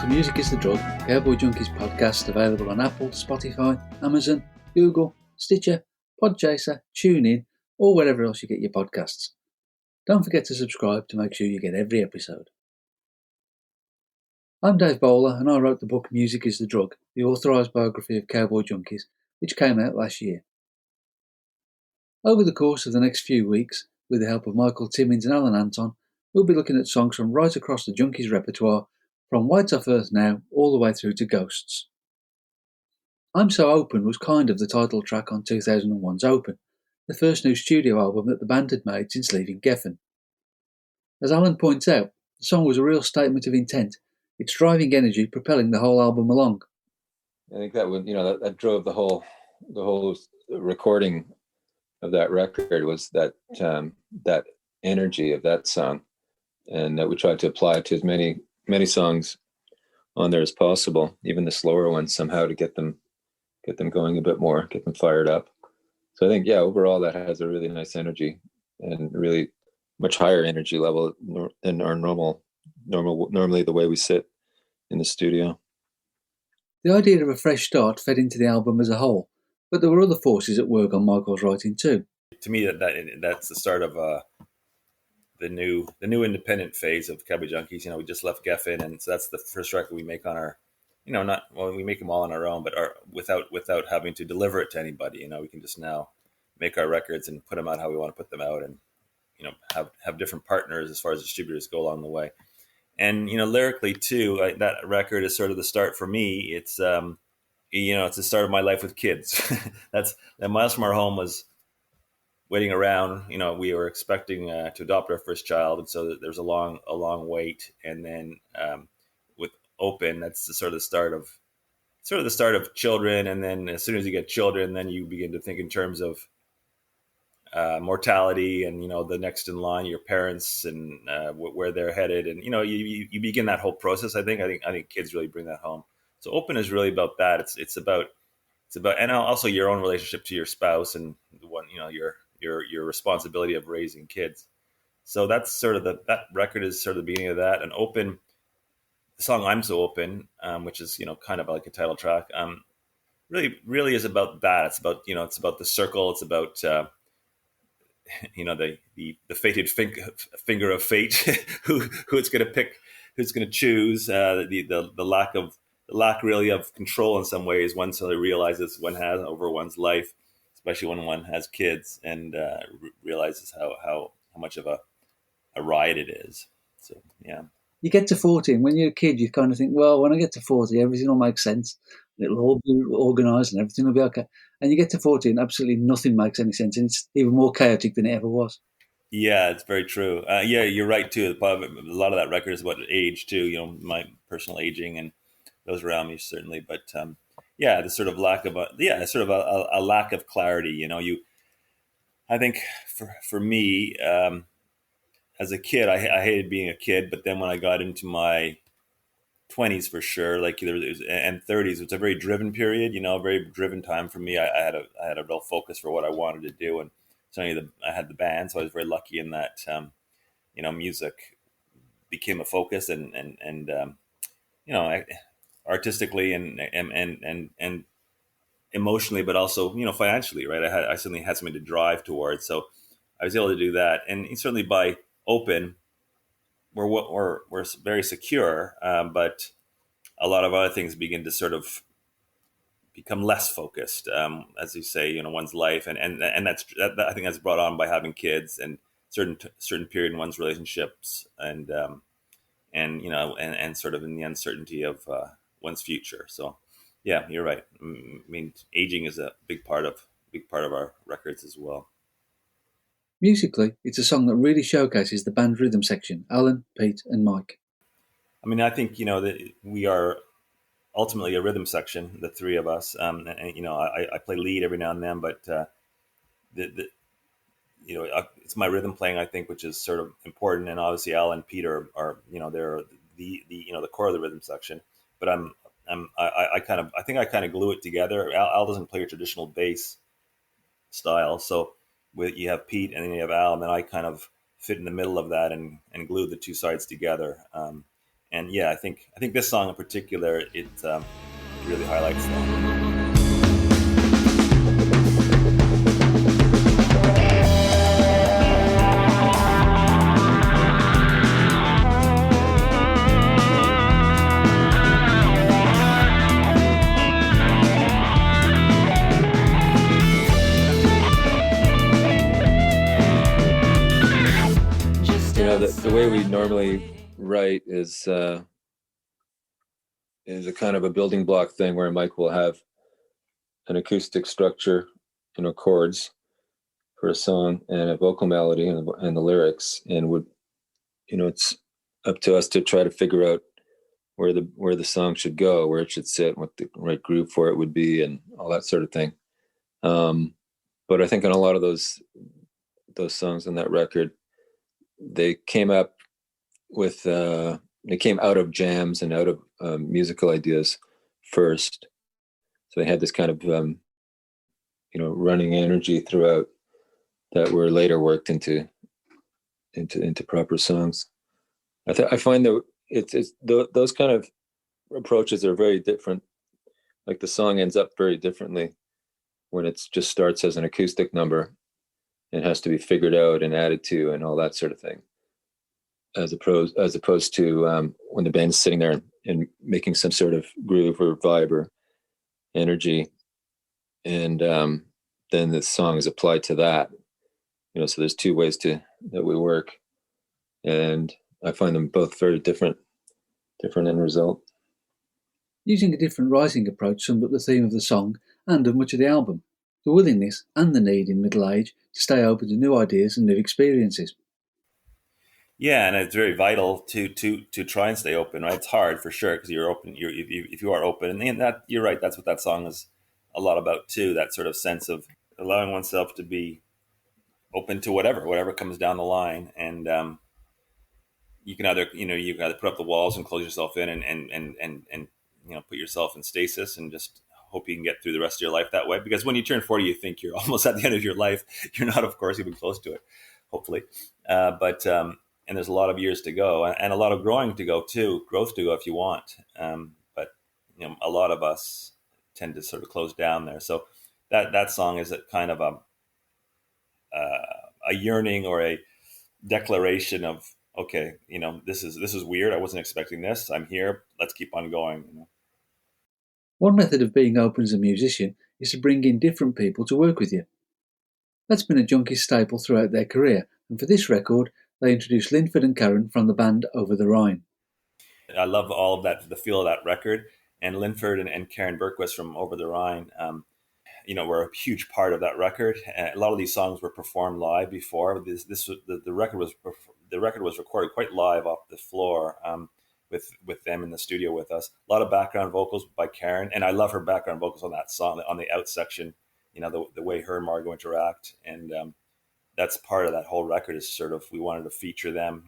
to Music is the Drug, Cowboy Junkies podcast available on Apple, Spotify, Amazon, Google, Stitcher, Podchaser, TuneIn, or wherever else you get your podcasts. Don't forget to subscribe to make sure you get every episode. I'm Dave Bowler and I wrote the book Music is the Drug, the authorised biography of Cowboy Junkies, which came out last year. Over the course of the next few weeks, with the help of Michael Timmins and Alan Anton, we'll be looking at songs from right across the Junkies repertoire, from White Off Earth Now all the way through to Ghosts. I'm So Open was kind of the title track on 2001's Open, the first new studio album that the band had made since leaving Geffen. As Alan points out, the song was a real statement of intent, its driving energy propelling the whole album along. I think that would, that drove the whole recording of that record was that that energy of that song, and that we tried to apply it to as many songs on there as possible, even the slower ones somehow, to get them going a bit more, get them fired up. So I think, overall that has a really nice energy and really much higher energy level than our normally the way we sit in the studio. The idea of a fresh start fed into the album as a whole, but there were other forces at work on Michael's writing too. To me, that's the start of the new independent phase of Cowboy Junkies. We just left Geffen, and so that's the first record we make on our, we make them all on our own, but without having to deliver it to anybody. We can just now make our records and put them out how we want to put them out, and have different partners as far as distributors go along the way. And lyrically too, that record is sort of the start for me. It's it's the start of my life with kids. That Miles from Our Home was waiting around. We were expecting to adopt our first child, and so there's a long wait. And then with Open, that's the start of children. And then as soon as you get children, then you begin to think in terms of mortality and the next in line, your parents, and where they're headed. And you begin that whole process. I think kids really bring that home. So Open is really about that. It's about and also your own relationship to your spouse and the one your responsibility of raising kids. So that's sort of that record is sort of the beginning of that. And Open, the song I'm So Open, which is kind of like a title track, really is about that. It's about it's about the circle. It's about the fated finger of fate, who it's going to pick, who's going to choose. The lack really of control in some ways one suddenly realizes one has over one's life, especially when one has kids, and realizes how much of a ride it is. So yeah. You get to 40, and when you're a kid, you kind of think, well, when I get to 40, everything will make sense. It'll all be organised and everything will be okay. And you get to 40 and absolutely nothing makes any sense. And it's even more chaotic than it ever was. Yeah, it's very true. Yeah, you're right, too. A lot of that record is about age, too, my personal aging and those around me, certainly. But the sort of lack of a lack of clarity. I think for me, as a kid, I hated being a kid. But then when I got into my 20s, for sure, and 30s, it's a very driven period, a very driven time for me. I had a real focus for what I wanted to do, and certainly I had the band, so I was very lucky in that. Music became a focus, and artistically and emotionally, but also financially, right? I certainly had something to drive towards, so I was able to do that, and certainly by Open, we're very secure, but a lot of other things begin to sort of become less focused, as you say, one's life, and that I think that's brought on by having kids and certain period in one's relationships, and sort of in the uncertainty of one's future. So, yeah, you're right. I mean, aging is a big part of our records as well. Musically, it's a song that really showcases the band's rhythm section, Alan, Pete and Mike. I mean, I think, that we are ultimately a rhythm section, the three of us. I play lead every now and then, but it's my rhythm playing, I think, which is sort of important. And obviously Alan and Peter are they're the core of the rhythm section, but I think I kind of glue it together. Al doesn't play a traditional bass style. So you have Pete and then you have Al, and then I kind of fit in the middle of that and glue the two sides together. And yeah, I think this song in particular, it really highlights that. The way we normally write is a kind of a building block thing where Mike will have an acoustic structure, chords for a song and a vocal melody and the lyrics, and it's up to us to try to figure out where the song should go, where it should sit, what the right groove for it would be, and all that sort of thing. But I think on a lot of those songs on that record, they came up with they came out of jams and out of musical ideas first. So they had this kind of running energy throughout that were later worked into proper songs. I find that those kind of approaches are very different. Like the song ends up very differently when it just starts as an acoustic number and has to be figured out and added to and all that sort of thing, as opposed to when the band's sitting there and making some sort of groove or vibe or energy, and then the song is applied to that. So there's two ways that we work, and I find them both very different end result. Using a different writing approach summed up the theme of the song and of much of the album: the willingness and the need in middle age to stay open to new ideas and new experiences. Yeah, and it's very vital to try and stay open. Right, it's hard for sure because you're open. If you are open, and that you're right. That's what that song is a lot about too. That sort of sense of allowing oneself to be open to whatever comes down the line, and you can either put up the walls and close yourself in and put yourself in stasis and just hope you can get through the rest of your life that way. Because when you turn 40, you think you're almost at the end of your life. You're not, of course, even close to it, hopefully. But and there's a lot of years to go and a lot of growth to go if you want. But a lot of us tend to sort of close down there. So that song is a kind of a yearning or a declaration of, okay, this is weird. I wasn't expecting this. I'm here. Let's keep on going. One method of being open as a musician is to bring in different people to work with you. That's been a Junkies staple throughout their career, and for this record, they introduced Linford and Karen from the band Over the Rhine. I love all of that, the feel of that record, and Linford and Karen Berquist from Over the Rhine, were a huge part of that record. A lot of these songs were performed live before. The record was recorded quite live off the floor. With them in the studio with us. A lot of background vocals by Karen, and I love her background vocals on that song, on the out section, the way her and Margot interact, and that's part of that whole record is sort of, we wanted to feature them.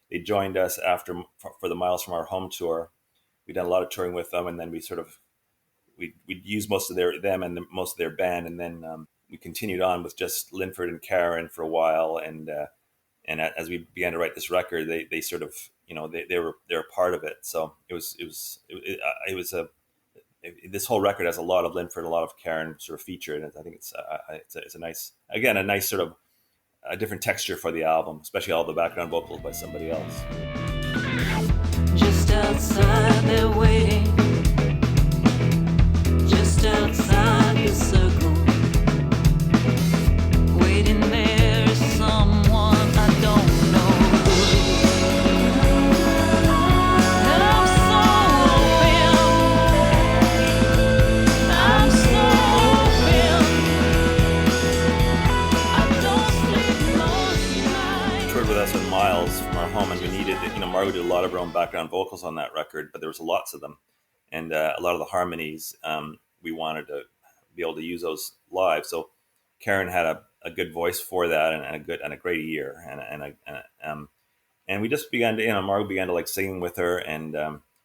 They joined us for the Miles from Our Home tour. We done a lot of touring with them, and then we'd use most of them and most of their band, and then we continued on with just Linford and Karen for a while, and as we began to write this record, they sort of, they're part of it. So this whole record has a lot of Linford, a lot of Karen sort of featured, and I think it's a nice sort of a different texture for the album, especially all the background vocals by somebody else. Just outside they're waiting, just outside the circle, waiting there is someone I don't know. I'm so open, I don't sleep most nights. Toured with us on Miles from Our Home, and we needed, Margot did a lot of her own background vocals on that record, but there was lots of them, and a lot of the harmonies, we wanted to be able to use those live. So Karen had a good voice for that, and a great ear, and we just began to, Margot began to like singing with her, and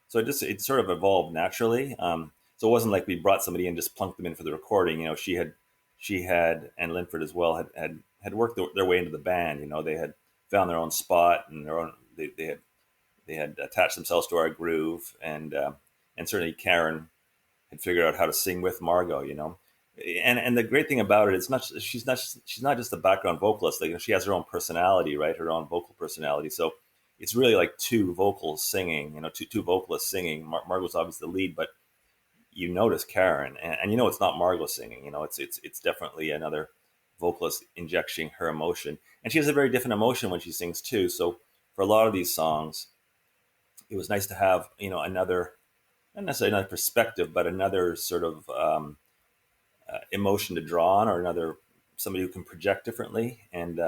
so it sort of evolved naturally. So it wasn't like we brought somebody in and just plunked them in for the recording. She had, and Linford as well had worked their way into the band. They had found their own spot and they had had attached themselves to our groove, and certainly Karen had figured out how to sing with Margot, you know. And the great thing about it is she's not just a background vocalist. Like, you know, she has her own personality, right? Her own vocal personality. So it's really like two vocals singing, you know, two vocalists singing. Margot's obviously the lead, but you notice Karen, and you know it's not Margot singing. You know, it's definitely another vocalist injecting her emotion, and she has a very different emotion when she sings too. So for a lot of these songs, it was nice to have, you know, another, not necessarily another perspective, but another sort of emotion to draw on, or another somebody who can project differently, and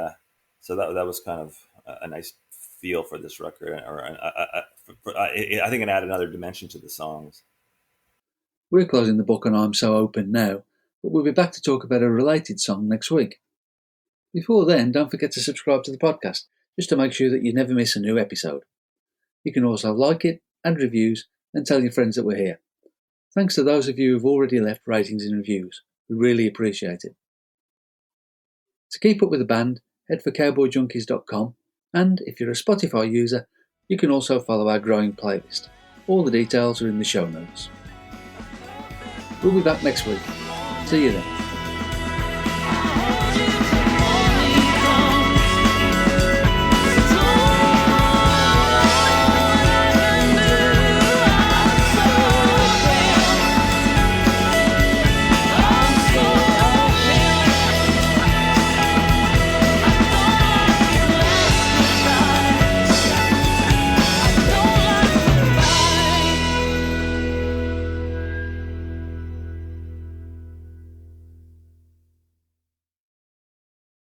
so that was kind of a nice feel for this record, or I think it added another dimension to the songs. We're closing the book on I'm So Open now, but we'll be back to talk about a related song next week. Before then, don't forget to subscribe to the podcast, just to make sure that you never miss a new episode. You can also like it, add reviews, and tell your friends that we're here. Thanks to those of you who've already left ratings and reviews. We really appreciate it. To keep up with the band, head for cowboyjunkies.com, and if you're a Spotify user, you can also follow our growing playlist. All the details are in the show notes. We'll be back next week. See you then.